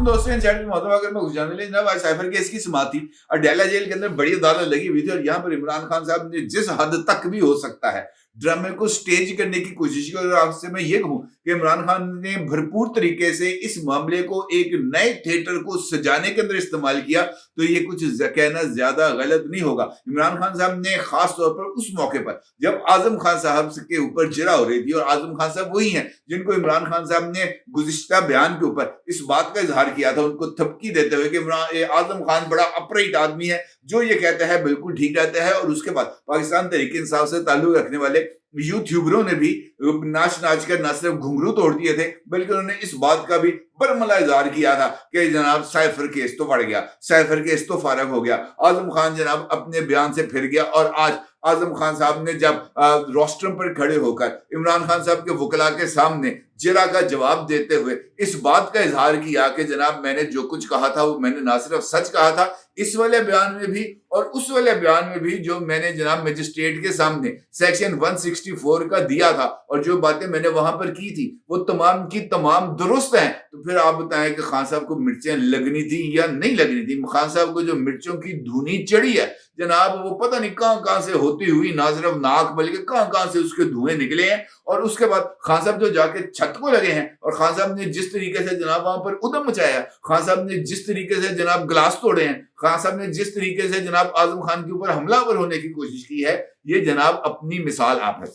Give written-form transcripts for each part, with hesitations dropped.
तमाम दोस्तों इनसाइड में मौजूद अगर मैं घुस जाने लगे जनाब आज साइफर केस की समाअत थी और डेला जेल के अंदर बड़ी अदालत लगी हुई थी और यहाँ पर इमरान खान साहब ने जिस हद तक भी हो सकता है ड्रामे को स्टेज करने की कोशिश की। और आपसे मैं ये कहूं कि इमरान खान ने भरपूर तरीके से इस मामले को एक नए थिएटर को सजाने के अंदर इस्तेमाल किया, तो ये कुछ कहना ज्यादा गलत नहीं होगा। इमरान खान साहब ने खास तौर पर उस मौके पर जब आजम खान साहब के ऊपर जिरा हो रही थी, और आजम खान साहब वही हैं जिनको इमरान खान साहब ने गुज़िश्ता बयान के ऊपर इस बात का इजहार किया था, उनको थपकी देते हुए कि आजम खान बड़ा अपराइट आदमी है, जो ये कहता है बिल्कुल ठीक रहता है। और उसके बाद पाकिस्तान तहरीक इंसाफ से ताल्लुक रखने वाले यूट्यूबरों ने भी नाच नाच कर न सिर्फ घुंघरू तोड़ दिए थे बल्कि उन्होंने इस बात का भी बरमला इजहार किया था कि जनाब साइफर केस तो बढ़ गया, साइफर केस तो फारग हो गया। आजम खान जनाब अपने बयान से फिर गया और आज आजम खान साहब ने जब रोस्ट्रम पर खड़े होकर इमरान खान साहब के वकला के सामने जिरा का जवाब देते हुए इस बात का इजहार किया कि जनाब मैंने जो कुछ कहा था वो मैंने ना सिर्फ सच कहा था इस वाले बयान में भी और उस वाले बयान में भी जो मैंने जनाब मजिस्ट्रेट के सामने सेक्शन 164 का दिया था और जो बातें मैंने वहां पर की थी वो तमाम की तमाम दुरुस्त हैं। तो फिर आप बताएं कि खान साहब को मिर्चें लगनी थी या नहीं लगनी थी। खान साहब को जो मिर्चों की धुनी चढ़ी है जनाब वो पता नहीं कहां से होती हुई ना सिर्फ नाक बल्कि कहां से उसके धुएं निकले हैं। और उसके बाद खान साहब जो जाके छत को लगे हैं और खान साहब ने जिस तरीके से जनाब वहां पर उदम मचाया, खान साहब ने जिस तरीके से जनाब गिलास तोड़े हैं, खान साहब ने जिस तरीके से जनाब आजम खान के ऊपर हमलावर होने की कोशिश की है, ये जनाब अपनी मिसाल आप है।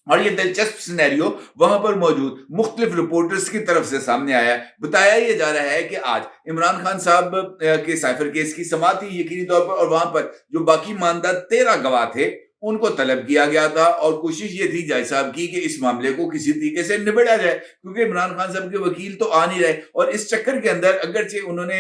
और ये दिलचस्प सिनेरियो वहां पर मौजूद मुख्तलिफ रिपोर्टर्स की तरफ से सामने आया है। बताया ये जा रहा है कि आज इमरान खान साहब के साइफर केस की समाअत थी यकीनी तौर पर, और वहां पर जो बाकी मानदा 13 गवाह थे उनको तलब किया गया था और कोशिश ये थी जज साहब की कि इस मामले को किसी तरीके से निबेड़ा जाए, क्योंकि इमरान खान साहब के वकील तो आ नहीं रहे। और इस चक्कर के अंदर अगरचे उन्होंने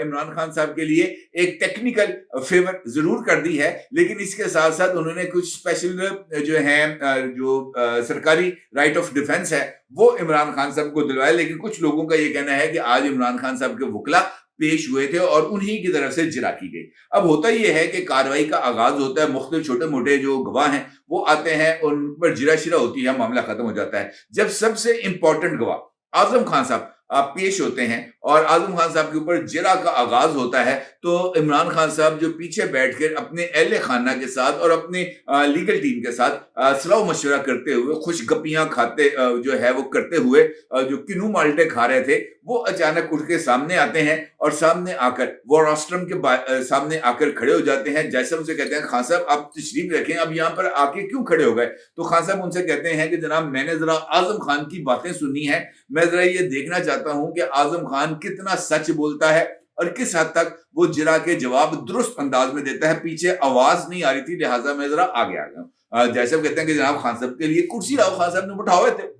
इमरान खान साहब के लिए एक टेक्निकल फेवर जरूर कर दी है, लेकिन इसके साथ साथ उन्होंने कुछ स्पेशल जो है सरकारी राइट ऑफ डिफेंस है वो इमरान खान साहब को दिलवाया। लेकिन कुछ लोगों का ये कहना है कि आज इमरान खान साहब के वकला पेश हुए थे और उन्हीं की तरफ से जिरा की गई। अब होता यह है कि कार्रवाई का आगाज होता है, मुख्तलिफ छोटे मोटे जो गवाह हैं वो आते हैं, उन पर जिरा शिरा होती है, मामला खत्म हो जाता है। जब सबसे इंपॉर्टेंट गवाह आजम खान साहब पेश होते हैं और आजम खान साहब के ऊपर जिरा का आगाज होता है, तो इमरान खान साहब जो पीछे बैठकर अपने अहले खाना के साथ और अपनी लीगल टीम के साथ सलाह मशवरा करते हुए खुश गपियां खाते जो है वो करते हुए जो किनू माल्टे खा रहे थे वो अचानक उठ के सामने आते हैं और सामने आकर वो रोस्ट्रम के सामने आकर खड़े हो जाते हैं। जैसे उनसे कहते हैं खान साहब आप तशरीफ रखें, अब यहाँ पर आके क्यों खड़े हो गए? तो खान साहब उनसे कहते हैं कि जनाब मैंने जरा आजम खान की बातें सुनी है, मैं जरा ये देखना चाहता हूं कि आजम खान कितना सच बोलता है और किस हद तक वो जिरा के जवाब दुरुस्त अंदाज में देता है। पीछे आवाज नहीं आ रही थी लिहाजा मैं जरा आगे आ गया। जैसे कहते हैं कि जनाब खान साहब के लिए कुर्सी लाओ, खान साहब ने बैठा हुए थे,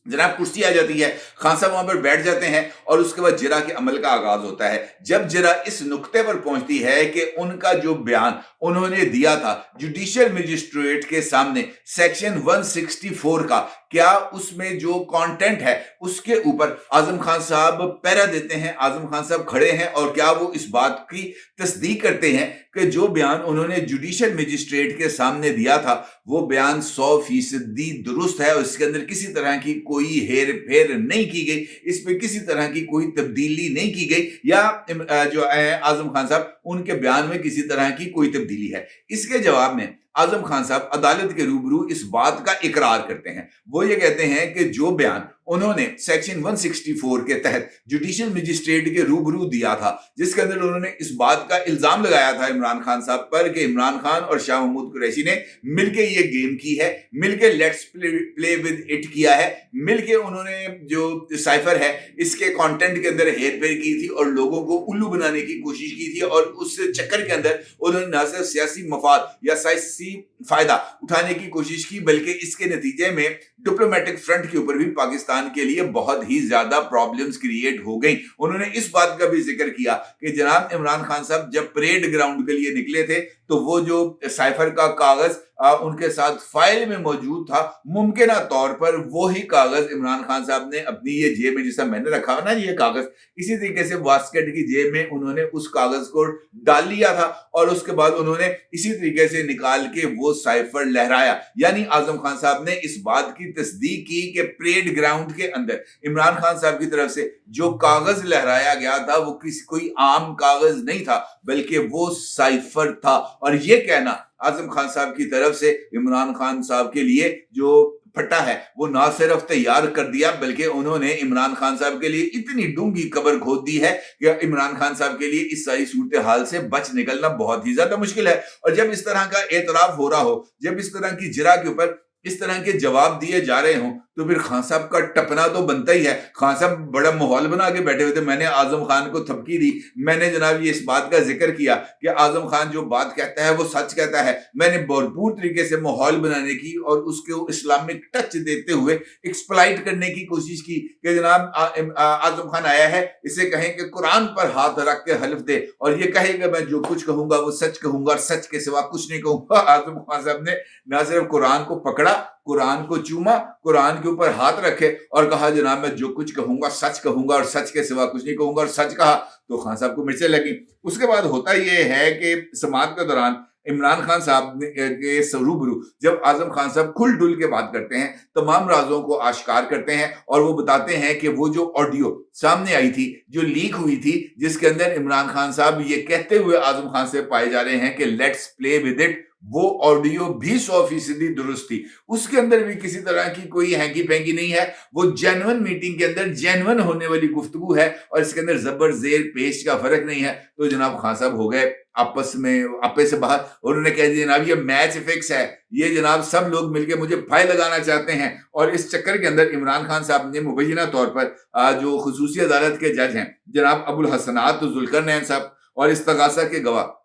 जनाब कुर्सी आ जाती है, खान साहब वहां पर बैठ जाते हैं और उसके बाद जिरा के अमल का आगाज होता है। जब जिरा इस नुक्ते पर पहुंचती है कि उनका जो बयान उन्होंने दिया था जुडिशियल मजिस्ट्रेट के सामने सेक्शन 164 का, क्या उसमें जो कंटेंट है उसके ऊपर आजम खान साहब पैरा देते हैं, आजम खान साहब खड़े हैं और क्या वो इस बात की तस्दीक करते हैं कि जो बयान उन्होंने जुडिशियल मजिस्ट्रेट के सामने दिया था वो बयान 100% दुरुस्त है और इसके अंदर किसी तरह की कोई हेर फेर नहीं की गई, इसमें किसी तरह की कोई तब्दीली नहीं की गई, या जो आजम खान साहब उनके बयान में किसी तरह की कोई तब्दीली है। इसके जवाब में आजम खान साहब अदालत के रूबरू इस बात का इकरार करते हैं। वो ये कहते हैं कि जो बयान उन्होंने सेक्शन 164 के तहत जुडिशियल मजिस्ट्रेट के रूबरू दिया था, जिसके अंदर उन्होंने इस बात का इल्जाम लगाया था इमरान खान साहब पर कि इमरान खान और शाह महमूद कुरैशी ने मिलके ये गेम की है, मिलके लेट्स प्ले विद इट किया है, मिलके उन्होंने जो साइफर है इसके कंटेंट के अंदर हेरफेर की थी और लोगों को उल्लू बनाने की कोशिश की थी। और उस चक्कर के अंदर उन्होंने न सिर्फ सियासी मफाद या सियासी फायदा उठाने की कोशिश की बल्कि इसके नतीजे में डिप्लोमेटिक फ्रंट के ऊपर भी पाकिस्तान के लिए बहुत ही ज्यादा प्रॉब्लम्स क्रिएट हो गई। उन्होंने इस बात का भी जिक्र किया कि जनाब इमरान खान साहब जब परेड ग्राउंड के लिए निकले थे तो वो जो साइफर का कागज उनके साथ फाइल में मौजूद था, मुमकिन तौर पर वो ही कागज इमरान खान साहब ने अपनी ये जेब में, जैसा मैंने रखा है ना ये कागज, इसी तरीके से बास्केट की जेब में उन्होंने उस कागज को डाल लिया था और उसके बाद उन्होंने इसी तरीके से निकाल के वो وہ साइफर लहराया। यानी आजम खान साहब ने इस बात की तस्दीक की कि परेड ग्राउंड के अंदर इमरान खान साहब की तरफ से जो कागज लहराया गया था वो किसी कोई आम कागज नहीं था, बल्कि वो साइफर था। और ये कहना आजम खान साहब की तरफ से इमरान खान साहब के लिए जो फटा है वो ना सिर्फ तैयार कर दिया, बल्कि उन्होंने इमरान खान साहब के लिए इतनी डूंगी कब्र खोद दी है कि इमरान खान साहब के लिए इस सारी सूरत हाल से बच निकलना बहुत ही ज्यादा मुश्किल है। और जब इस तरह का एतराफ हो रहा हो, जब इस तरह की जरा के ऊपर इस तरह के जवाब दिए जा रहे हों, तो फिर खान साहब का टपना तो बनता ही है। खान साहब बड़ा माहौल बना के बैठे हुए थे। मैंने आजम खान को थपकी दी, मैंने जनाब ये इस बात का जिक्र किया कि आजम खान जो बात कहता है वो सच कहता है। मैंने भरपूर तरीके से माहौल बनाने की और उसको इस्लामिक टच देते हुए एक्सप्लाइट करने की कोशिश की कि जनाब आजम खान आया है, इसे कहें कि कुरान पर हाथ रख के हल्फ दे और ये कहे कि मैं जो कुछ कहूंगा वो सच कहूंगा और सच के सिवा कुछ नहीं कहूंगा। आजम खान साहब ने ना सिर्फ कुरान को पकड़ा, कुरान को चूमा, कुरान के ऊपर हाथ रखे और कहा जनाब मैं जो कुछ कहूंगा सच कहूंगा और सच के सिवा कुछ नहीं कहूंगा। और सच कहा तो खान साहब को मिर्चें लगी। उसके बाद होता ये है कि समाअत के दौरान इमरान खान साहब के रूबरू जब आजम खान साहब खुल डुल के बात करते हैं, तमाम राजों को आश्कार करते हैं और वो बताते हैं कि वो जो ऑडियो सामने आई थी, जो लीक हुई थी, जिसके अंदर इमरान खान साहब ये कहते हुए आजम खान से पाए जा रहे हैं कि लेट्स प्ले विद इट, वो ऑडियो भी 100% दुरुस्त थी। उसके अंदर भी किसी तरह की कोई हैंकी पैंकी नहीं है। वो जेन्युइन मीटिंग के अंदर जेन्युइन होने वाली गुफ्तगू है और इसके अंदर जबर जेर पेश का फर्क नहीं है। तो जनाब खान साहब हो गए आपस में आपे से बाहर। उन्होंने कह दिया जनाब ये मैच फिक्स है, ये जनाब सब लोग मिलकर मुझे फाइल लगाना चाहते हैं। और इस चक्कर के अंदर इमरान खान साहब ने मुबैना तौर पर जो खुसूसी अदालत के जज हैं जनाब अबुल हसनात जुल्करनैन साहब और इस्तगासा के गवाह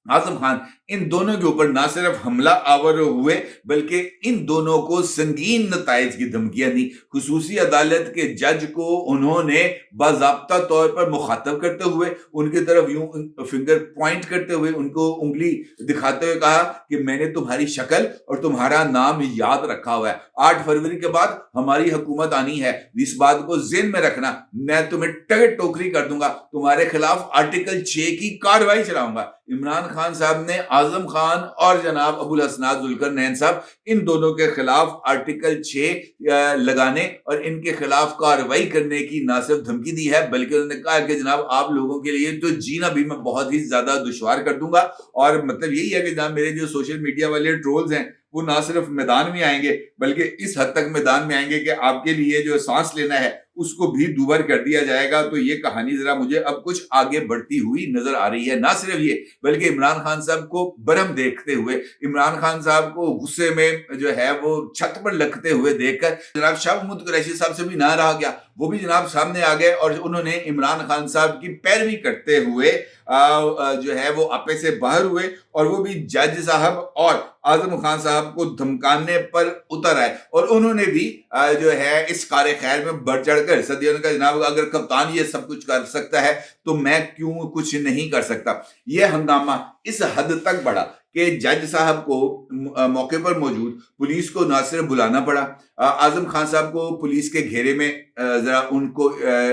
आजम खान, इन दोनों के ऊपर ना सिर्फ हमला आवर हुए बल्कि इन दोनों को संगीन नताइज की धमकियां दी। खुसूसी अदालत के जज को उन्होंने बाज़ाब्ता तौर पर मुखातब करते हुए उनकी तरफ यूं फिंगर पॉइंट करते हुए उनको उंगली दिखाते हुए कहा कि मैंने तुम्हारी शक्ल और तुम्हारा नाम याद रखा हुआ है। 8 फरवरी के बाद हमारी हुकूमत आनी है, इस बात को ज़हन में रखना। मैं तुम्हें टगट टोकरी कर दूंगा, तुम्हारे खिलाफ आर्टिकल 6 की कार्रवाई चलाऊंगा। इमरान खान साहब ने आजम खान और जनाब अबुल हसनात जुल्करनैन साहब इन दोनों के खिलाफ आर्टिकल 6 लगाने और इनके खिलाफ कार्रवाई करने की ना सिर्फ धमकी दी है, बल्कि उन्होंने कहा कि जनाब आप लोगों के लिए तो जीना भी मैं बहुत ही ज्यादा दुश्वार कर दूंगा। और मतलब यही है कि जनाब मेरे जो सोशल मीडिया वाले ट्रोल्स हैं वो ना सिर्फ मैदान में आएंगे बल्कि इस हद तक मैदान में आएंगे कि आपके लिए जो सांस लेना है उसको भी दूभर कर दिया जाएगा। तो ये कहानी जरा मुझे अब कुछ आगे बढ़ती हुई नजर आ रही है। ना सिर्फ ये बल्कि इमरान खान साहब को बरहम देखते हुए, इमरान खान साहब को गुस्से में जो है वो छत पर लगते हुए देखकर जनाब शाह महमूद कुरैशी साहब से भी ना रहा गया। वो भी जनाब सामने आ गए और उन्होंने इमरान खान साहब की पैरवी करते हुए जो है वो आपे से बाहर हुए और वो भी जज साहब और आजम खान साहब को धमकाने पर उतर आए। और उन्होंने भी जो है इस कार्य खैर में बढ़ चढ़कर सदियों का जनाब अगर कप्तान ये सब कुछ कर सकता है तो मैं क्यों कुछ नहीं कर सकता। ये हंगामा इस हद तक बढ़ा कि जज साहब को मौके पर मौजूद पुलिस को ना सिर्फ बुलाना पड़ा, आजम खान साहब को पुलिस के घेरे में जरा उनको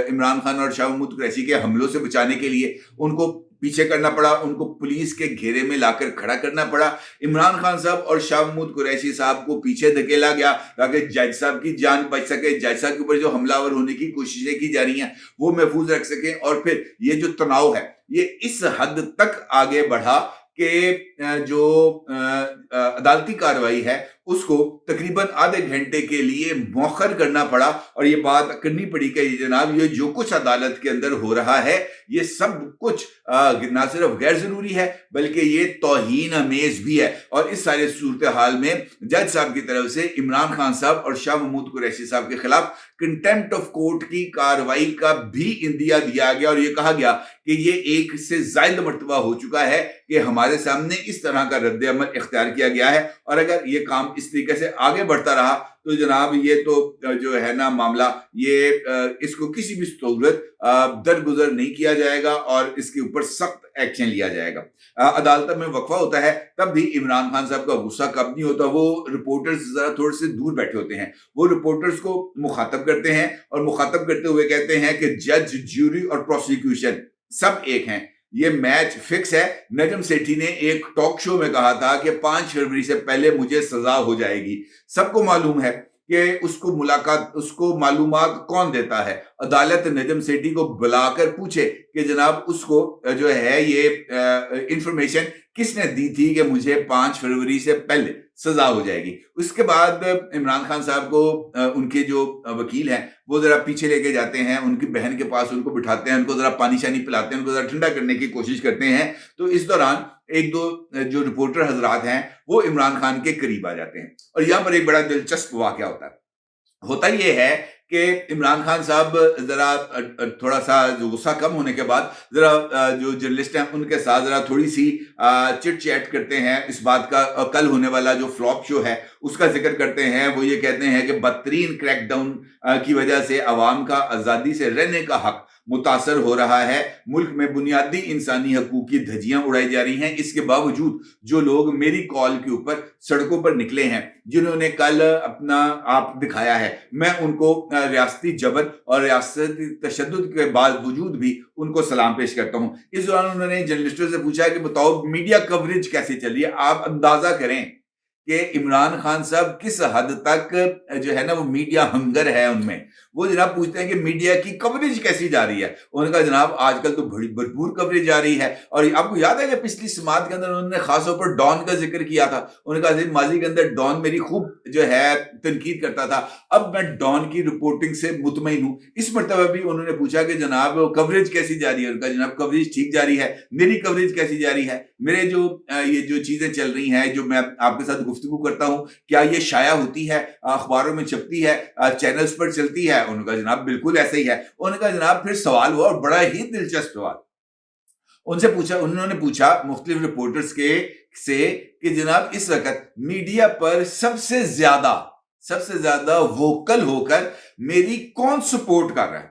इमरान खान और शाह महमूद कुरैशी के हमलों से बचाने के लिए उनको पीछे करना पड़ा, उनको पुलिस के घेरे में लाकर खड़ा करना पड़ा। इमरान खान साहब और शाह महमूद कुरैशी साहब को पीछे धकेला गया ताकि जज साहब की जान बच सके, जज साहब के ऊपर जो हमलावर होने की कोशिशें की जा रही हैं वो महफूज रख सके। और फिर ये जो तनाव है ये इस हद तक आगे बढ़ा कि जो अदालती कार्रवाई है उसको तकरीबन आधे घंटे के लिए मौखर करना पड़ा। और ये बात करनी पड़ी कि जनाब ये जो कुछ अदालत के अंदर हो रहा है ये सब कुछ ना सिर्फ गैर जरूरी है बल्कि ये तौहीन अमेज भी है। और इस सारे सूरत हाल में जज साहब की तरफ से इमरान खान साहब और शाह महमूद कुरैशी साहब के खिलाफ कंटेम्प्ट ऑफ कोर्ट की कार्रवाई का भी इंदिया दिया गया और ये कहा गया कि ये एक से ज्यादा मर्तबा हो चुका है कि हमारे सामने इस तरह का रद्द अमल इख्तियार किया गया है। और अगर ये काम इस तरीके से आगे बढ़ता रहा तो जनाब ये तो जो है ना मामला ये इसको किसी भी सूरत दरगुजर नहीं किया जाएगा और इसके ऊपर सख्त एक्शन लिया जाएगा। अदालत में वक्फा होता है तब भी इमरान खान साहब का गुस्सा कब नहीं होता। वो रिपोर्टर्स जरा थोड़े से दूर बैठे होते हैं, वो रिपोर्टर्स को मुखातब करते हैं और मुखातब करते हुए कहते हैं कि जज, ज्यूरी और प्रोसिक्यूशन सब एक हैं। یہ میچ فکس ہے. نجم سیٹھی نے ایک ٹاک شو میں کہا تھا کہ 5 فروری سے پہلے مجھے سزا ہو جائے گی. سب کو معلوم ہے کہ اس کو معلومات کون دیتا ہے. عدالت نجم سیٹھی کو بلا کر پوچھے کہ جناب اس کو جو ہے یہ انفارمیشن کس نے دی تھی کہ مجھے 5 فروری سے پہلے سزا ہو جائے گی. اس کے بعد عمران خان صاحب کو ان کے جو وکیل ہیں وہ ذرا پیچھے لے کے جاتے ہیں ان کی بہن کے پاس, ان کو بٹھاتے ہیں, ان کو ذرا پانی شانی پلاتے ہیں, ان کو ذرا ٹھنڈا کرنے کی کوشش کرتے ہیں. تو اس دوران ایک دو جو رپورٹر حضرات ہیں وہ عمران خان کے قریب آ جاتے ہیں, اور یہاں پر ایک بڑا دلچسپ واقعہ ہوتا یہ ہے کہ عمران خان صاحب ذرا تھوڑا سا جو غصہ کم ہونے کے بعد ذرا جو جرنلسٹ ہیں ان کے ساتھ ذرا تھوڑی سی چٹ چیٹ کرتے ہیں. اس بات کا کل ہونے والا جو فلاپ شو ہے اس کا ذکر کرتے ہیں. وہ یہ کہتے ہیں کہ بدترین کریک ڈاؤن کی وجہ سے عوام کا آزادی سے رہنے کا حق متاثر ہو رہا ہے. ملک میں بنیادی انسانی حقوق کی دھجیاں اڑائی جا رہی ہیں. اس کے باوجود جو لوگ میری کال کے اوپر سڑکوں پر نکلے ہیں, جنہوں نے کل اپنا آپ دکھایا ہے, میں ان کو ریاستی جبر اور ریاستی تشدد کے باوجود بھی ان کو سلام پیش کرتا ہوں. اس دوران انہوں نے جرنلسٹوں سے پوچھا کہ بتاؤ میڈیا کوریج کیسے چل رہی ہے. آپ اندازہ کریں کہ عمران خان صاحب کس حد تک جو ہے نا وہ میڈیا ہنگر ہے ان میں. وہ جناب پوچھتے ہیں کہ میڈیا کی کوریج کیسی جا رہی ہے. انہوں نے کہا جناب آج کل تو بڑی بھرپور کوریج جا رہی ہے. اور آپ کو یاد ہے کہ پچھلی سماعت کے اندر انہوں نے خاص طور پر ڈان کا ذکر کیا تھا. انہوں نے کہا ماضی کے اندر ڈان میری خوب جو ہے تنقید کرتا تھا, اب میں ڈان کی رپورٹنگ سے مطمئن ہوں. اس مرتبہ بھی انہوں نے پوچھا کہ جناب کوریج کیسی جا رہی ہے. ان کا جناب کوریج ٹھیک جاری ہے. میری کوریج کیسی جاری ہے. میرے جو یہ جو چیزیں چل رہی ہیں جو میں آپ کے ساتھ گفتگو کرتا ہوں, کیا یہ شائع ہوتی ہے, اخباروں میں چھپتی ہے, چینلز پر چلتی ہے؟ ان کا جناب بالکل ایسا ہی ہے. ان کا جناب پھر سوال ہوا, اور بڑا ہی دلچسپ سوال ان سے پوچھا. انہوں نے پوچھا مختلف رپورٹرز سے کہ جناب اس وقت میڈیا پر سب سے زیادہ ووکل ہو کر میری کون سپورٹ کر رہا ہے,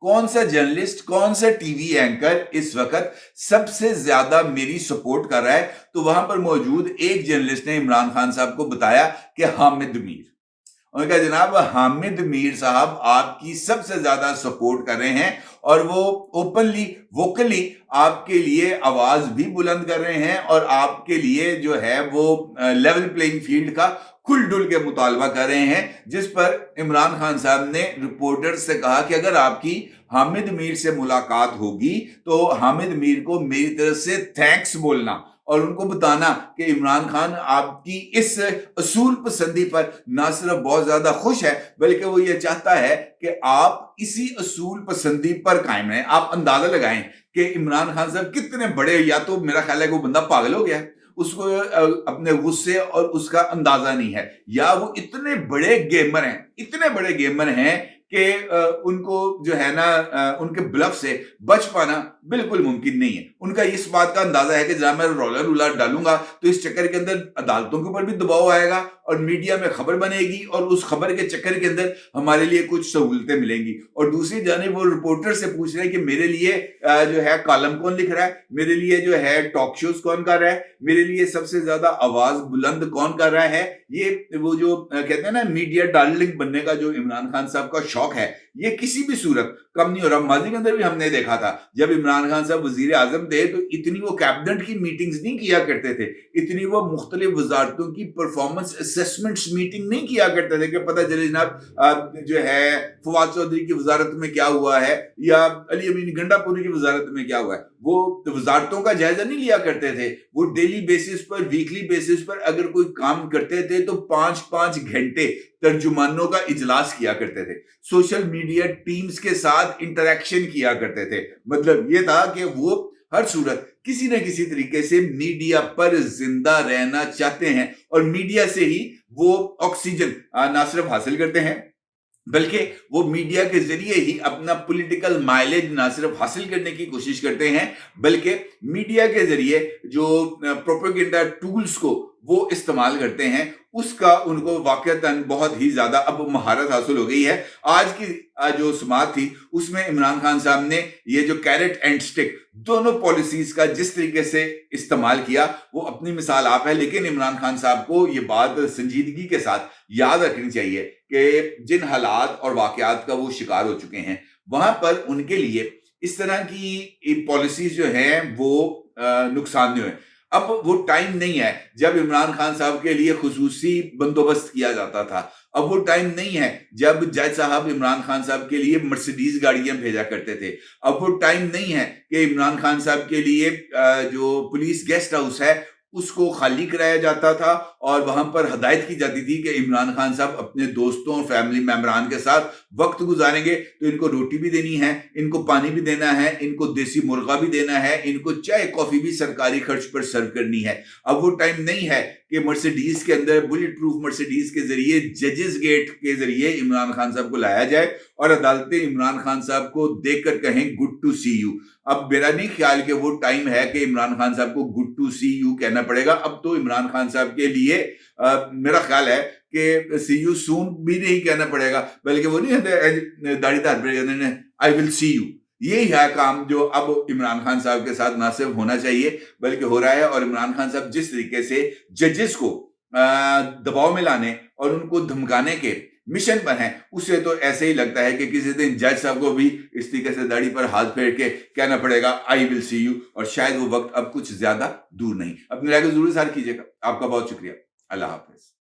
کون سا جرنلسٹ, کون سا ٹی وی اینکر اس وقت سب سے زیادہ میری سپورٹ کر رہا ہے. تو وہاں پر موجود ایک جرنلسٹ نے عمران خان صاحب کو بتایا کہ حامد میر. انہوں نے کہا جناب حامد میر صاحب آپ کی سب سے زیادہ سپورٹ کر رہے ہیں, اور وہ اوپنلی ووکلی آپ کے لیے آواز بھی بلند کر رہے ہیں, اور آپ کے لیے جو ہے وہ لیول پلینگ فیلڈ کا کھل ڈل کے مطالبہ کر رہے ہیں. جس پر عمران خان صاحب نے رپورٹر سے کہا کہ اگر آپ کی حامد میر سے ملاقات ہوگی تو حامد میر کو میری طرف سے تھینکس بولنا, اور ان کو بتانا کہ عمران خان آپ کی اس اصول پسندی پر نہ صرف بہت زیادہ خوش ہے, بلکہ وہ یہ چاہتا ہے کہ آپ اسی اصول پسندی پر قائم رہیں. آپ اندازہ لگائیں کہ عمران خان صاحب کتنے بڑے, یا تو میرا خیال ہے کہ وہ بندہ پاگل ہو گیا ہے, اس کو اپنے غصے اور اس کا اندازہ نہیں ہے, یا وہ اتنے بڑے گیمر ہیں کہ ان کو جو ہے نا ان کے بلف سے بچ پانا بالکل ممکن نہیں ہے. ان کا اس بات کا اندازہ ہے کہ جب میں رولر ڈالوں گا تو اس چکر کے اندر عدالتوں کے اوپر بھی دباؤ آئے گا, اور میڈیا میں خبر بنے گی, اور اس خبر کے چکر کے اندر ہمارے لیے کچھ سہولتیں ملیں گی. اور دوسری جانب وہ رپورٹر سے پوچھ رہے ہیں کہ میرے لیے جو ہے کالم کون لکھ رہا ہے, میرے لیے جو ہے ٹاک شوز کون کر رہا ہے, میرے لیے سب سے زیادہ آواز بلند کون کر رہا ہے. یہ وہ جو کہتے ہیں نا میڈیا ڈارلنگ بننے کا جو عمران خان صاحب کا شوق ہے, یہ کسی بھی صورت کم نہیں ہو رہا. ماضی کے اندر بھی ہم نے دیکھا تھا جب عمران خان صاحب وزیر اعظم تھے تو اتنی وہ کیبنٹ کی میٹنگز نہیں کیا کرتے تھے, اتنی وہ مختلف وزارتوں کی پرفارمنس اسیسمنٹس میٹنگ نہیں کیا کرتے تھے کہ پتہ چلے جناب جو ہے فواد چودھری کی وزارت میں کیا ہوا ہے یا علی امین گنڈا پوری کی وزارت میں کیا ہوا ہے. وہ وزارتوں کا جائزہ نہیں لیا کرتے تھے, وہ ڈیلی بیسس پر, ویکلی بیسس پر اگر کوئی کام کرتے تھے تو 5 گھنٹے ترجمانوں کا اجلاس کیا کرتے تھے, سوشل میڈیا ٹیمز کے ساتھ انٹریکشن کیا کرتے تھے. مطلب یہ تھا کہ وہ ہر صورت کسی نہ کسی طریقے سے میڈیا پر زندہ رہنا چاہتے ہیں, اور میڈیا سے ہی وہ آکسیجن نہ صرف حاصل کرتے ہیں بلکہ وہ میڈیا کے ذریعے ہی اپنا پولیٹیکل مائلیج نہ صرف حاصل کرنے کی کوشش کرتے ہیں, بلکہ میڈیا کے ذریعے جو پروپیگنڈا ٹولز کو وہ استعمال کرتے ہیں اس کا ان کو واقعتاً بہت ہی زیادہ اب مہارت حاصل ہو گئی ہے. آج کی جو سماعت تھی اس میں عمران خان صاحب نے یہ جو کیرٹ اینڈ سٹک دونوں پالیسیز کا جس طریقے سے استعمال کیا وہ اپنی مثال آپ ہے. لیکن عمران خان صاحب کو یہ بات سنجیدگی کے ساتھ یاد رکھنی چاہیے کہ جن حالات اور واقعات کا وہ شکار ہو چکے ہیں وہاں پر ان کے لیے اس طرح کی پالیسیز جو ہیں وہ نقصان دہ ہیں. اب وہ ٹائم نہیں ہے جب عمران خان صاحب کے لیے خصوصی بندوبست کیا جاتا تھا. اب وہ ٹائم نہیں ہے جب جج صاحب عمران خان صاحب کے لیے مرسیڈیز گاڑیاں بھیجا کرتے تھے. اب وہ ٹائم نہیں ہے کہ عمران خان صاحب کے لیے جو پولیس گیسٹ ہاؤس ہے اس کو خالی کرایا جاتا تھا اور وہاں پر ہدایت کی جاتی تھی کہ عمران خان صاحب اپنے دوستوں اور فیملی ممبران کے ساتھ وقت گزاریں گے تو ان کو روٹی بھی دینی ہے, ان کو پانی بھی دینا ہے, ان کو دیسی مرغا بھی دینا ہے, ان کو چائے کافی بھی سرکاری خرچ پر سرو کرنی ہے. اب وہ ٹائم نہیں ہے کہ مرسیڈیز کے اندر بلٹ پروف مرسیڈیز کے ذریعے ججز گیٹ کے ذریعے عمران خان صاحب کو لایا جائے اور عدالتیں عمران خان صاحب کو دیکھ کر کہیں گڈ ٹو سی یو. اب میرا نہیں خیال کہ وہ ٹائم ہے کہ عمران خان صاحب کو گڈ ٹو سی یو کہنا پڑے گا. اب تو عمران خان صاحب کے لیے میرا خیال ہے کہ سی یو سون بھی نہیں کہنا پڑے گا, بلکہ وہ نہیں ہے داڑھی دار پہ آئی ول سی یو. یہی ہے کام جو اب عمران خان صاحب کے ساتھ نہ صرف ہونا چاہیے بلکہ ہو رہا ہے. اور عمران خان صاحب جس طریقے سے ججز کو دباؤ میں لانے اور ان کو دھمکانے کے مشن پر ہیں, اسے تو ایسے ہی لگتا ہے کہ کسی دن جج صاحب کو بھی اس طریقے سے داڑھی پر ہاتھ پھیر کے کہنا پڑے گا آئی ول سی یو. اور شاید وہ وقت اب کچھ زیادہ دور نہیں. اپنی رائے کو ضرور اظہار کیجیے گا. آپ کا بہت شکریہ. اللہ حافظ.